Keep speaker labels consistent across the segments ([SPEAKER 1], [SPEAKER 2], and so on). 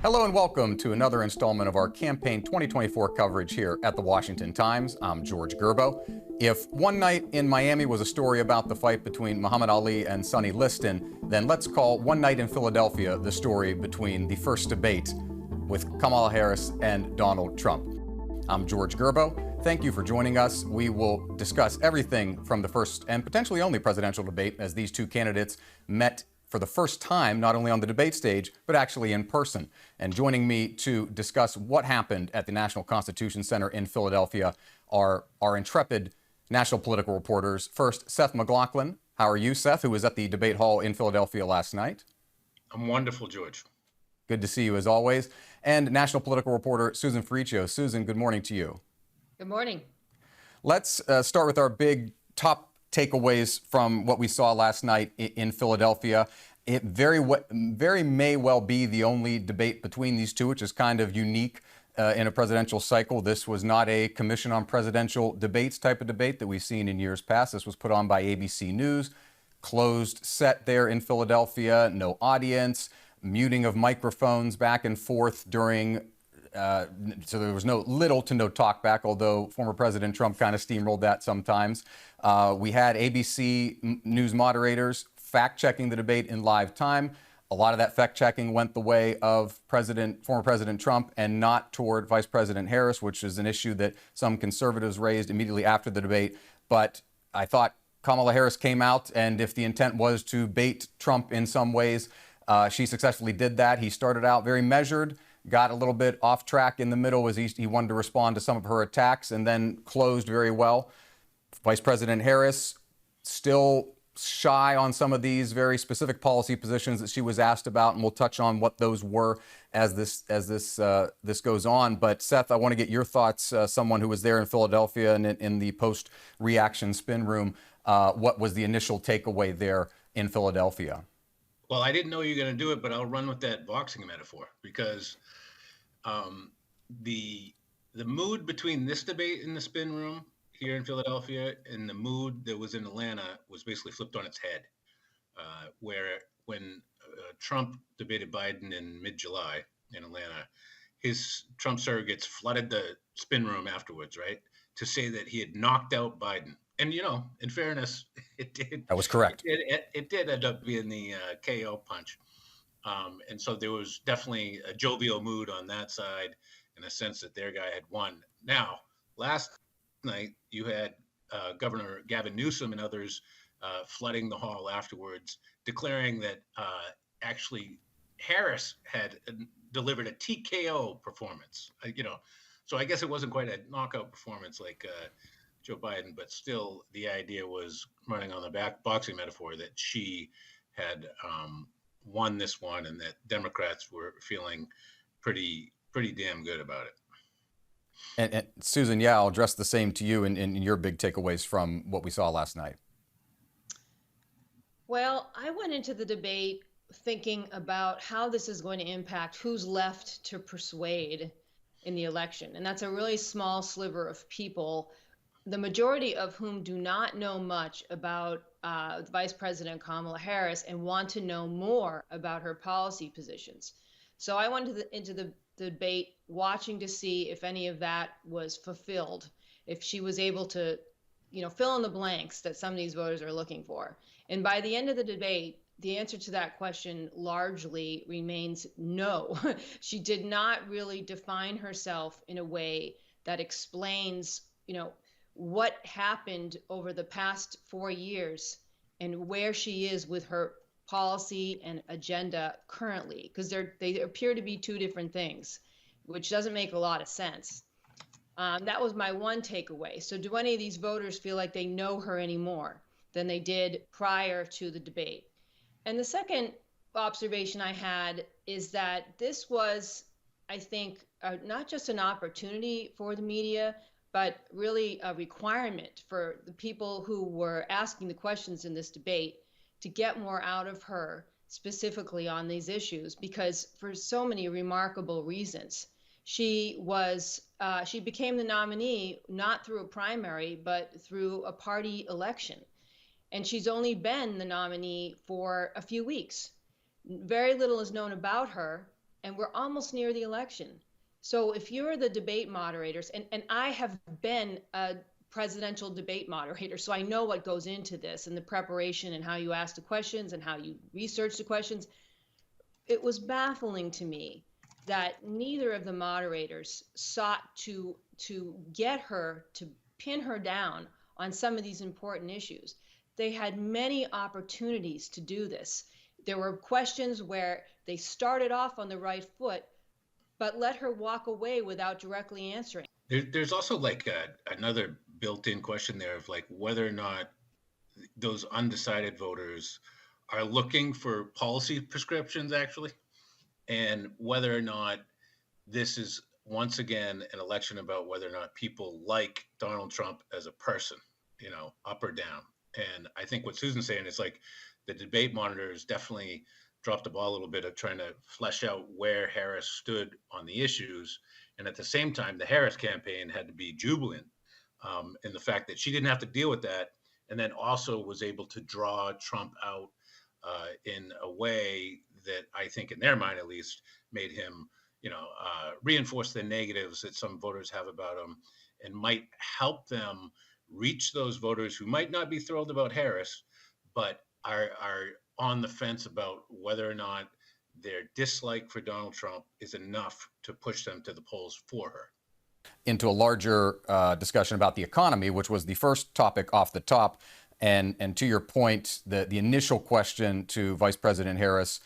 [SPEAKER 1] Hello and welcome to another installment of our Campaign 2024 coverage here at the Washington Times. I'm George Gerbo. If one night in Miami was a story about the fight between Muhammad Ali and Sonny Liston, then let's call one night in Philadelphia the story between the first debate with Kamala Harris and Donald Trump. I'm George Gerbo. Thank you for joining us. We will discuss everything from the first and potentially only presidential debate as these two candidates met for the first time, not only on the debate stage, but actually in person. And joining me to discuss what happened at the National Constitution Center in Philadelphia are our intrepid national political reporters. First, Seth Mclaughlin. How are you, Seth, who was at the debate hall in Philadelphia last night?
[SPEAKER 2] I'm wonderful, George.
[SPEAKER 1] Good to see you as always. And national political reporter Susan Ferrechio. Susan, good morning to you.
[SPEAKER 3] Good morning.
[SPEAKER 1] Let's start with our big top takeaways from what we saw last night in Philadelphia. It very may well be the only debate between these two, which is kind of unique in a presidential cycle. This was not a Commission on Presidential Debates type of debate that we've seen in years past. This was put on by ABC News, closed set there in Philadelphia, no audience, muting of microphones back and forth during so there was little to no talk back, although former President Trump kind of steamrolled that sometimes. We had ABC News moderators fact-checking the debate in live time. A lot of that fact-checking went the way of former President Trump and not toward Vice President Harris, which is an issue that some conservatives raised immediately after the debate. But I thought Kamala Harris came out, and if the intent was to bait Trump in some ways, she successfully did that. He started out very measured, got a little bit off track in the middle as he wanted to respond to some of her attacks, and then closed very well. Vice President Harris still shy on some of these very specific policy positions that she was asked about, and we'll touch on what those were as this goes on. But Seth, I want to get your thoughts, someone who was there in Philadelphia and in the post-reaction spin room. What was the initial takeaway there in Philadelphia?
[SPEAKER 2] Well, I didn't know you were going to do it, but I'll run with that boxing metaphor because the mood between this debate in the spin room here in Philadelphia and the mood that was in Atlanta was basically flipped on its head, where when Trump debated Biden in mid-July in Atlanta, his Trump surrogates flooded the spin room afterwards, right, to say that he had knocked out Biden. And, you know, in fairness, it did.
[SPEAKER 1] That was correct.
[SPEAKER 2] It did end up being the KO punch. And so there was definitely a jovial mood on that side in a sense that their guy had won. Now, last night, you had Governor Gavin Newsom and others flooding the hall afterwards, declaring that actually Harris had delivered a TKO performance. So I guess it wasn't quite a knockout performance like Joe Biden, but still the idea was, running on the boxing metaphor, that she had won this one and that Democrats were feeling pretty damn good about it.
[SPEAKER 1] And Susan, yeah, I'll address the same to you in your big takeaways from what we saw last night.
[SPEAKER 3] Well, I went into the debate thinking about how this is going to impact who's left to persuade in the election. And that's a really small sliver of people, the majority of whom do not know much about Vice President Kamala Harris and want to know more about her policy positions. So I went into the debate watching to see if any of that was fulfilled, if she was able to, fill in the blanks that some of these voters are looking for. And by the end of the debate, the answer to that question largely remains no. She did not really define herself in a way that explains, what happened over the past 4 years and where she is with her policy and agenda currently, because they appear to be two different things, which doesn't make a lot of sense. That was my one takeaway. So do any of these voters feel like they know her any more than they did prior to the debate? And the second observation I had is that this was, I think, not just an opportunity for the media, but really a requirement for the people who were asking the questions in this debate to get more out of her specifically on these issues, because for so many remarkable reasons. She became the nominee not through a primary, but through a party election. And she's only been the nominee for a few weeks. Very little is known about her. and we're almost near the election. So if you're the debate moderators, and I have been a presidential debate moderator, so I know what goes into this and the preparation and how you ask the questions and how you research the questions. It was baffling to me that neither of the moderators sought to get her to pin her down on some of these important issues. They had many opportunities to do this. There were questions where they started off on the right foot, but let her walk away without directly answering.
[SPEAKER 2] There's also like another built-in question there of like whether or not those undecided voters are looking for policy prescriptions actually, and whether or not this is once again an election about whether or not people like Donald Trump as a person, up or down. And I think what Susan's saying is like the debate monitors definitely dropped the ball a little bit of trying to flesh out where Harris stood on the issues. And at the same time, the Harris campaign had to be jubilant in the fact that she didn't have to deal with that. And then also was able to draw Trump out in a way that I think in their mind, at least, made him, reinforce the negatives that some voters have about him and might help them reach those voters who might not be thrilled about Harris, but are on the fence about whether or not their dislike for Donald Trump is enough to push them to the polls for her.
[SPEAKER 1] Into a larger discussion about the economy, which was the first topic off the top. And to your point, the initial question to Vice President Harris,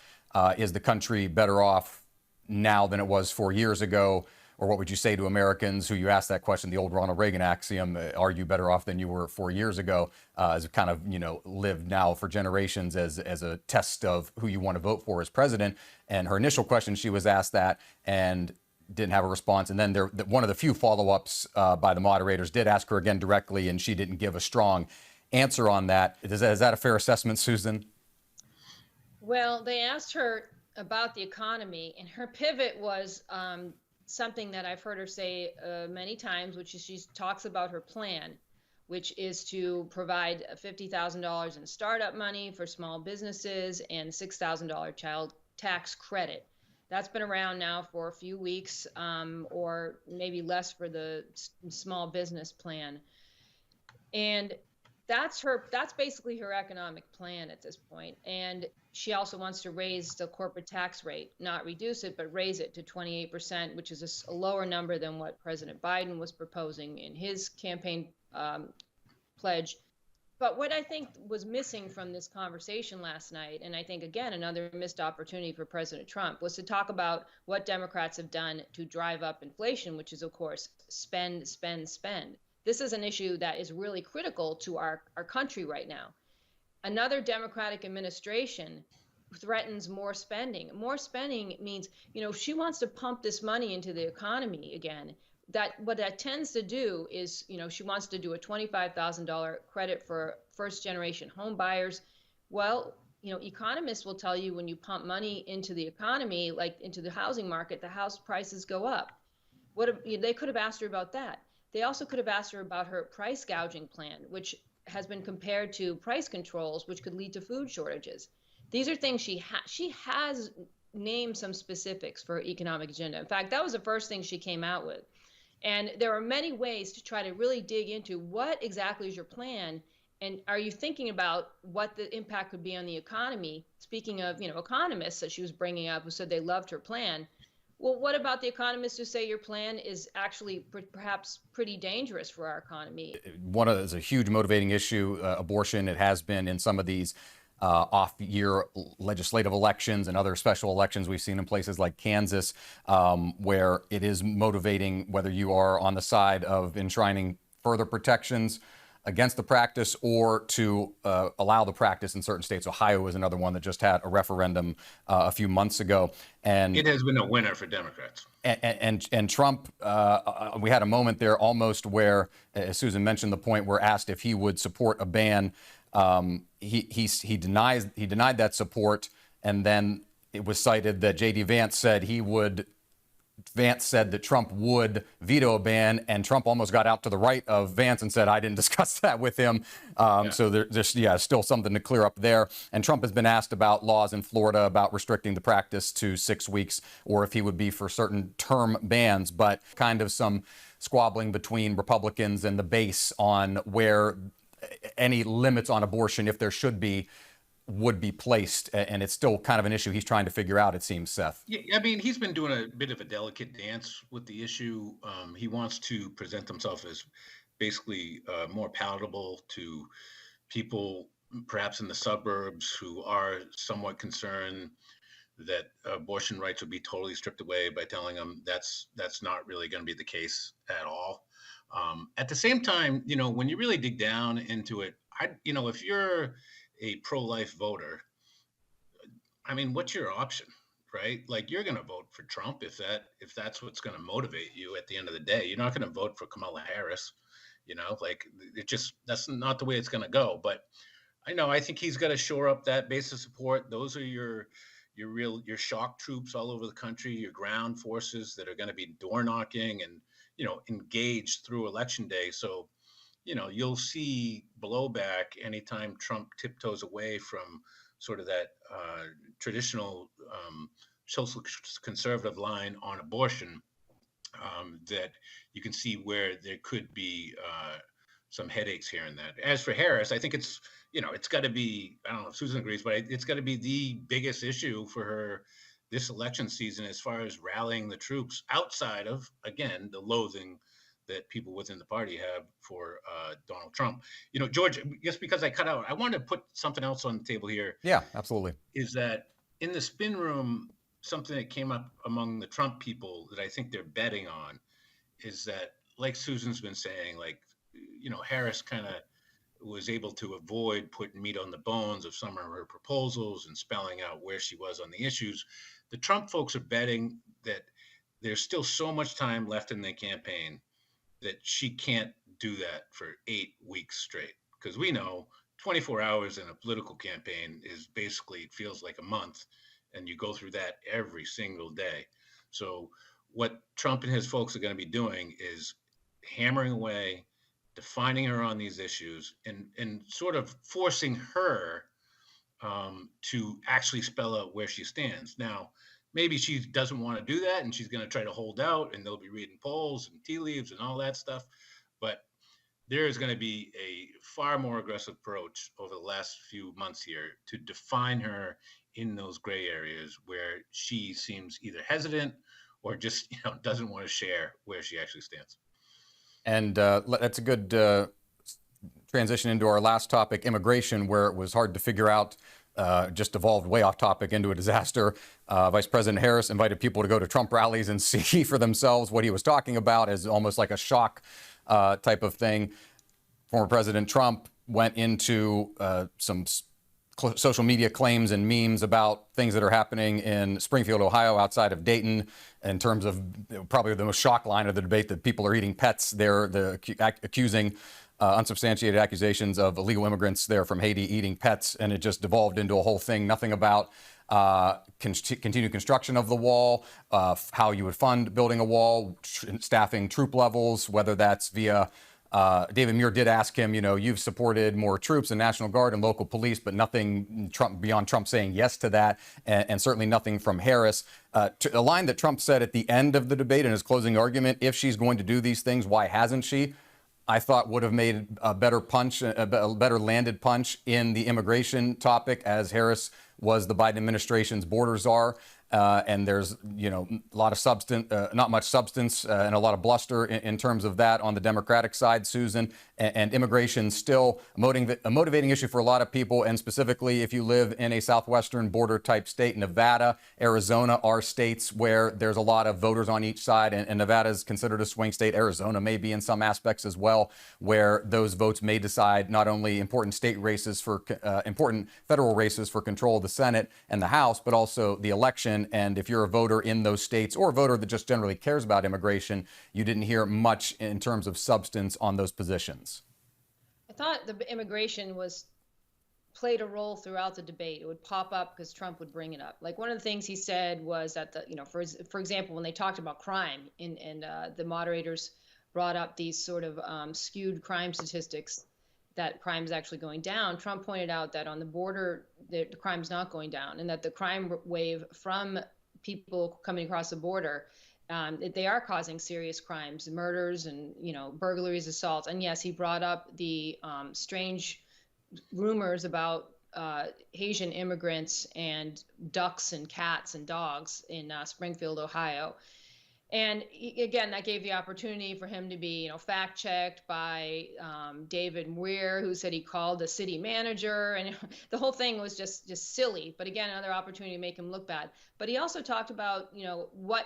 [SPEAKER 1] is the country better off now than it was 4 years ago? Or what would you say to Americans who you ask that question, the old Ronald Reagan axiom, are you better off than you were 4 years ago, has kind of, lived now for generations as a test of who you want to vote for as president. And her initial question, she was asked that and didn't have a response. And then one of the few follow-ups by the moderators did ask her again directly, and she didn't give a strong answer on that. Is that a fair assessment, Susan?
[SPEAKER 3] Well, they asked her about the economy, and her pivot was something that I've heard her say many times, which is she talks about her plan, which is to provide $50,000 in startup money for small businesses and $6,000 child tax credit. That's been around now for a few weeks, or maybe less for the small business plan. And that's basically her economic plan at this point. And she also wants to raise the corporate tax rate, not reduce it, but raise it to 28%, which is a lower number than what President Biden was proposing in his campaign pledge. But what I think was missing from this conversation last night, and I think, again, another missed opportunity for President Trump, was to talk about what Democrats have done to drive up inflation, which is, of course, spend, spend, spend. This is an issue that is really critical to our country right now. Another Democratic administration threatens more spending. More spending means, she wants to pump this money into the economy again. What that tends to do is, she wants to do a $25,000 credit for first-generation home buyers. Well, economists will tell you when you pump money into the economy, like into the housing market, the house prices go up. They could have asked her about that. They also could have asked her about her price gouging plan, which has been compared to price controls, which could lead to food shortages. These are things she has named some specifics for her economic agenda. In fact, that was the first thing she came out with. And there are many ways to try to really dig into what exactly is your plan, and are you thinking about what the impact could be on the economy? Speaking of, economists that she was bringing up who said they loved her plan. Well, what about the economists who say your plan is actually perhaps pretty dangerous for our economy?
[SPEAKER 1] One is a huge motivating issue, abortion. It has been in some of these off-year legislative elections and other special elections we've seen in places like Kansas, where it is motivating whether you are on the side of enshrining further protections against the practice or to allow the practice in certain states. Ohio is another one that just had a referendum a few months ago. And
[SPEAKER 2] it has been a winner for Democrats.
[SPEAKER 1] And Trump, we had a moment there almost where, as Susan mentioned, the point where asked if he would support a ban. He denied that support, and then it was cited that J.D. Vance said he would Vance said that Trump would veto a ban, and Trump almost got out to the right of Vance and said, I didn't discuss that with him. So there's still something to clear up there. And Trump has been asked about laws in Florida about restricting the practice to 6 weeks, or if he would be for certain term bans, but kind of some squabbling between Republicans and the base on where any limits on abortion, if there should be, would be placed, and it's still kind of an issue he's trying to figure out, it seems, Seth.
[SPEAKER 2] Yeah, I mean, he's been doing a bit of a delicate dance with the issue. He wants to present himself as basically more palatable to people, perhaps in the suburbs, who are somewhat concerned that abortion rights would be totally stripped away, by telling them that's not really going to be the case at all. At the same time, when you really dig down into it, if you're a pro-life voter, I mean, what's your option, right? Like, you're going to vote for Trump if that's what's going to motivate you at the end of the day. You're not going to vote for Kamala Harris, like, that's not the way it's going to go. But I think he's got to shore up that base of support. Those are your shock troops all over the country, your ground forces that are going to be door knocking and, engaged through election day. So, you'll see blowback anytime Trump tiptoes away from sort of that traditional social conservative line on abortion, that you can see where there could be some headaches here and that. As for Harris, I think it's got to be, I don't know if Susan agrees, but it's got to be the biggest issue for her this election season, as far as rallying the troops outside of, again, the loathing that people within the party have for Donald Trump. George, just because I cut out, I wanted to put something else on the table here.
[SPEAKER 1] Yeah, absolutely.
[SPEAKER 2] Is that in the spin room, something that came up among the Trump people that I think they're betting on is that, like Susan's been saying, like, Harris kind of was able to avoid putting meat on the bones of some of her proposals and spelling out where she was on the issues. The Trump folks are betting that there's still so much time left in the campaign that she can't do that for 8 weeks straight. Because we know 24 hours in a political campaign is basically, it feels like a month, and you go through that every single day. So what Trump and his folks are going to be doing is hammering away, defining her on these issues, and sort of forcing her to actually spell out where she stands. Now, maybe she doesn't want to do that, and she's going to try to hold out, and they'll be reading polls and tea leaves and all that stuff. But there is going to be a far more aggressive approach over the last few months here to define her in those gray areas where she seems either hesitant or just doesn't want to share where she actually stands. And
[SPEAKER 1] that's a good transition into our last topic, immigration, where it was hard to figure out. Just devolved way off topic into a disaster. Vice President Harris invited people to go to Trump rallies and see for themselves what he was talking about, as almost like a shock type of thing. Former President Trump went into some social media claims and memes about things that are happening in Springfield, Ohio, outside of Dayton, in terms of probably the most shock line of the debate, that people are eating pets. They're accusing unsubstantiated accusations of illegal immigrants there from Haiti eating pets, and it just devolved into a whole thing. Nothing about continued construction of the wall, how you would fund building a wall, staffing troop levels, whether that's via David Muir did ask him, you've supported more troops and National Guard and local police, but nothing beyond Trump saying yes to that, and certainly nothing from Harris. A line that Trump said at the end of the debate in his closing argument, if she's going to do these things, why hasn't she? I thought would have made a better punch, a better landed punch in the immigration topic, as Harris was the Biden administration's border czar. And there's, a lot of substance, not much substance, and a lot of bluster in terms of that on the Democratic side, Susan. And immigration still a motivating issue for a lot of people. And specifically, if you live in a southwestern border type state, Nevada, Arizona are states where there's a lot of voters on each side. And Nevada is considered a swing state. Arizona may be in some aspects as well, where those votes may decide not only important state races for important federal races for control of the Senate and the House, but also the election. And if you're a voter in those states, or a voter that just generally cares about immigration, you didn't hear much in terms of substance on those positions.
[SPEAKER 3] I thought the immigration was played a role throughout the debate. It would pop up because Trump would bring it up. Like one of the things he said was that for example, when they talked about crime and the moderators brought up these sort of skewed crime statistics, that crime is actually going down. Trump pointed out that on the border, the crime is not going down, and that the crime wave from people coming across the border, they are causing serious crimes, murders, and burglaries, assaults. And yes, he brought up the strange rumors about Haitian immigrants and ducks and cats and dogs in Springfield, Ohio. And again, that gave the opportunity for him to be, fact checked by David Muir, who said he called the city manager, and the whole thing was just silly. But again, another opportunity to make him look bad. But he also talked about, what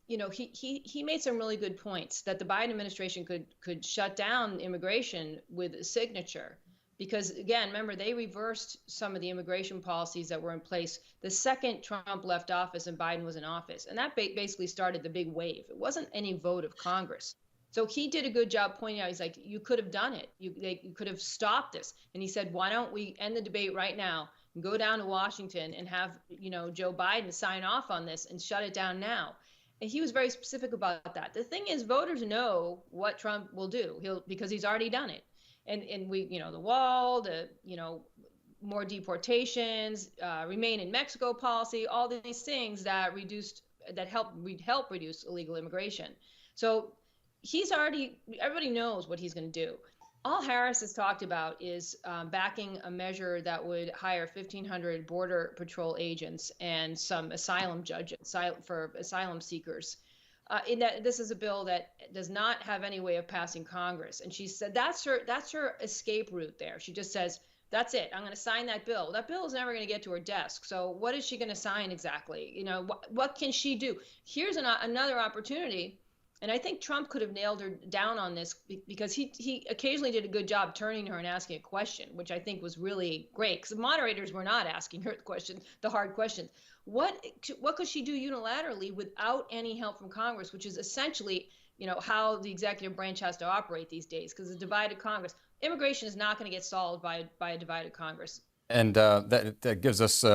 [SPEAKER 3] he made some really good points that the Biden administration could shut down immigration with a signature. Because again, remember, they reversed some of the immigration policies that were in place the second Trump left office and Biden was in office. And that basically started the big wave. It wasn't any vote of Congress. So he did a good job pointing out, he's like, you could have done it. You could have stopped this. And he said, why don't we end the debate right now and go down to Washington and have, Joe Biden sign off on this and shut it down now. And he was very specific about that. The thing is, voters know what Trump will do. Because he's already done it. And we, the wall, the, more deportations, remain in Mexico policy, all these things that help reduce illegal immigration. So everybody knows what he's going to do. All Harris has talked about is backing a measure that would hire 1,500 Border Patrol agents and some asylum judges for asylum seekers. In that this is a bill that does not have any way of passing Congress. And she said that's her escape route there. She just says, that's it. I'm going to sign that bill. That bill is never going to get to her desk. So what is she going to sign exactly? What can she do? Here's another opportunity. And I think Trump could have nailed her down on this because he occasionally did a good job turning to her and asking a question, which I think was really great because the moderators were not asking her the hard questions. What could she do unilaterally without any help from Congress, which is essentially, how the executive branch has to operate these days because the divided Congress. Immigration is not going to get solved by a divided Congress.
[SPEAKER 1] And that gives us,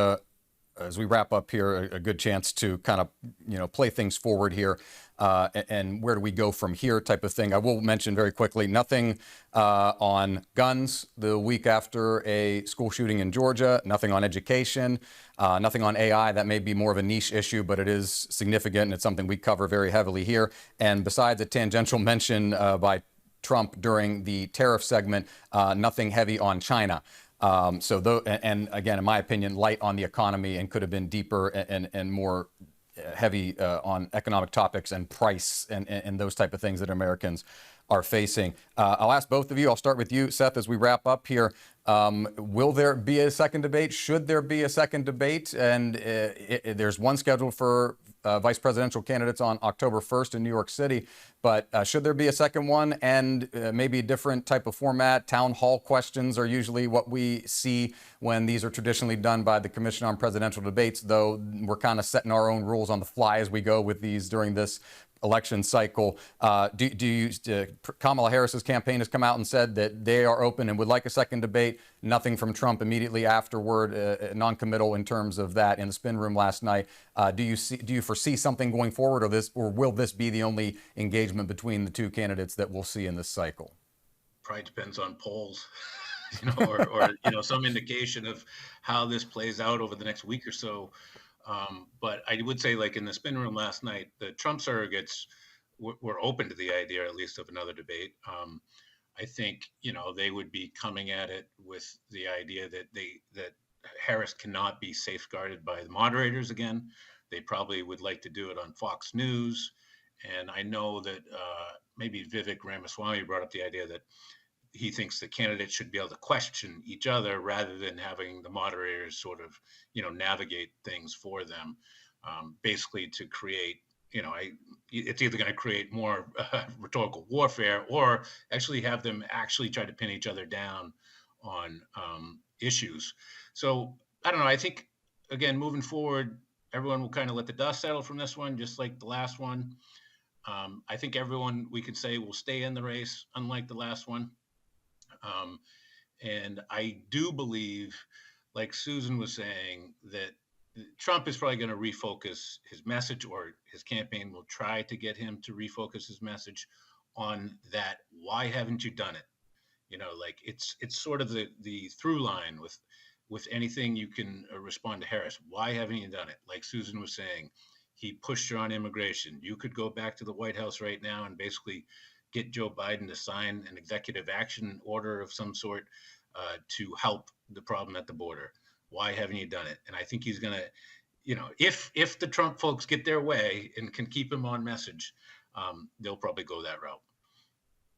[SPEAKER 1] as we wrap up here, a good chance to kind of, play things forward here. And where do we go from here type of thing. I will mention very quickly, nothing on guns the week after a school shooting in Georgia, nothing on education, nothing on AI. That may be more of a niche issue, but it is significant and it's something we cover very heavily here. And besides a tangential mention by Trump during the tariff segment, nothing heavy on China. And again, in my opinion, light on the economy and could have been deeper and more heavy on economic topics and price and those type of things that Americans are facing. I'll ask both of you. I'll start with you, Seth, as we wrap up here. Will there be a second debate? Should there be a second debate? And there's one scheduled for vice presidential candidates on October 1st in New York City. But should there be a second one and maybe a different type of format? Town hall questions are usually what we see when these are traditionally done by the Commission on Presidential Debates, though we're kind of setting our own rules on the fly as we go with these during this election cycle. Kamala Harris's campaign has come out and said that they are open and would like a second debate. Nothing from Trump immediately afterward, non-committal in terms of that in the spin room last night. Do you foresee something going forward, or will this be the only engagement between the two candidates that we'll see in this cycle?
[SPEAKER 2] Probably depends on polls, or some indication of how this plays out over the next week or so. But I would say, like in the spin room last night, the Trump surrogates were open to the idea, at least, of another debate. I think, they would be coming at it with the idea that Harris cannot be safeguarded by the moderators again. They probably would like to do it on Fox News. And I know that maybe Vivek Ramaswamy brought up the idea that he thinks the candidates should be able to question each other rather than having the moderators sort of, navigate things for them, basically to create, it's either going to create more rhetorical warfare or actually have them actually try to pin each other down on issues. So I don't know. I think, again, moving forward, everyone will kind of let the dust settle from this one, just like the last one. I think everyone, we could say, will stay in the race, unlike the last one. And I do believe, like Susan was saying, that Trump is probably going to refocus his message, or his campaign will try to get him to refocus his message on that. Why haven't you done it? Like it's sort of the through line with anything you can respond to Harris. Why haven't you done it? Like Susan was saying, he pushed her on immigration. You could go back to the White House right now and basically get Joe Biden to sign an executive action order of some sort to help the problem at the border. Why haven't you done it? And I think he's going to, if the Trump folks get their way and can keep him on message, they'll probably go that route.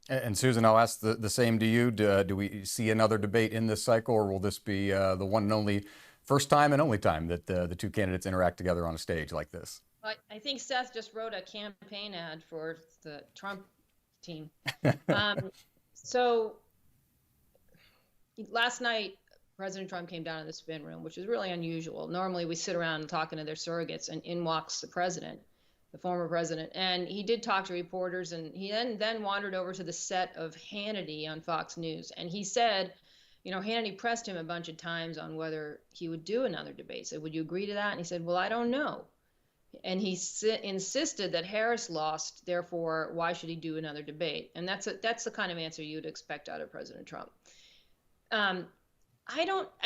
[SPEAKER 1] And Susan, I'll ask the same to you. Do we see another debate in this cycle, or will this be the one and only first time and only time that the two candidates interact together on a stage like this?
[SPEAKER 3] I think Seth just wrote a campaign ad for the Trump team. So last night, President Trump came down to the spin room, which is really unusual. Normally, we sit around talking to their surrogates, and in walks the president, the former president. And he did talk to reporters, and he then wandered over to the set of Hannity on Fox News. And he said, Hannity pressed him a bunch of times on whether he would do another debate. Said, would you agree to that? And he said, well, I don't know. And he insisted that Harris lost, therefore, why should he do another debate? And that's the kind of answer you'd expect out of President Trump. I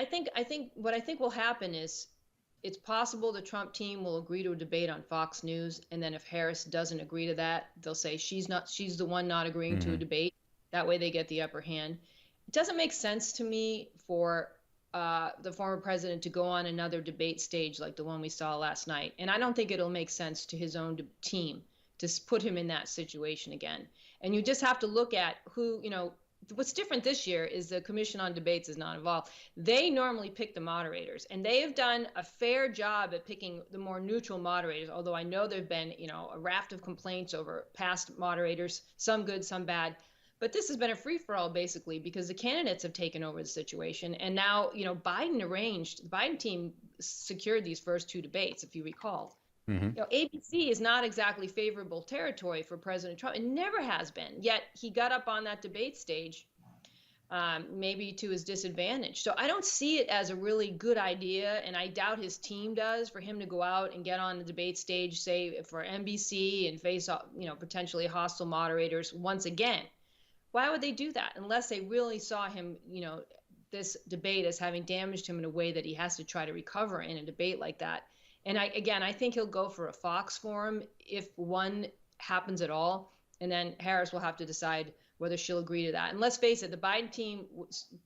[SPEAKER 3] think what I think will happen is it's possible the Trump team will agree to a debate on Fox News, and then if Harris doesn't agree to that, they'll say she's the one not agreeing to a debate. That way they get the upper hand. It doesn't make sense to me for the former president to go on another debate stage like the one we saw last night. And I don't think it'll make sense to his own team to put him in that situation again. And you just have to look at who, what's different this year is the Commission on Debates is not involved. They normally pick the moderators, and they have done a fair job at picking the more neutral moderators, although I know there have been, a raft of complaints over past moderators, some good, some bad. But this has been a free-for-all, basically, because the candidates have taken over the situation. And now, the Biden team secured these first two debates, if you recall. ABC is not exactly favorable territory for President Trump. It never has been. Yet he got up on that debate stage, maybe to his disadvantage. So I don't see it as a really good idea, and I doubt his team does, for him to go out and get on the debate stage, say, for NBC and face off, potentially hostile moderators once again. Why would they do that unless they really saw him, this debate as having damaged him in a way that he has to try to recover in a debate like that? And I think he'll go for a Fox forum if one happens at all. And then Harris will have to decide whether she'll agree to that. And let's face it, the Biden team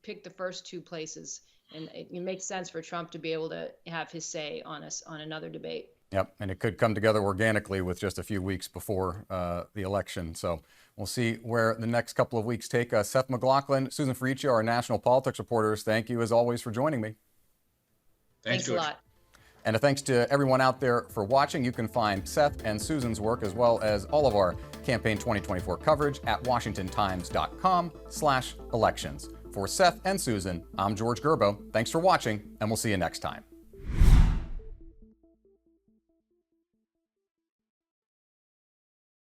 [SPEAKER 3] picked the first two places. And it makes sense for Trump to be able to have his say on another debate.
[SPEAKER 1] Yep, and it could come together organically with just a few weeks before the election. So we'll see where the next couple of weeks take us. Seth Mclaughlin, Susan Ferrechio, our national politics reporters, thank you as always for joining me.
[SPEAKER 3] Thanks a lot.
[SPEAKER 1] And a thanks to everyone out there for watching. You can find Seth and Susan's work as well as all of our campaign 2024 coverage at WashingtonTimes.com/elections. For Seth and Susan, I'm George Gerbo. Thanks for watching, and we'll see you next time.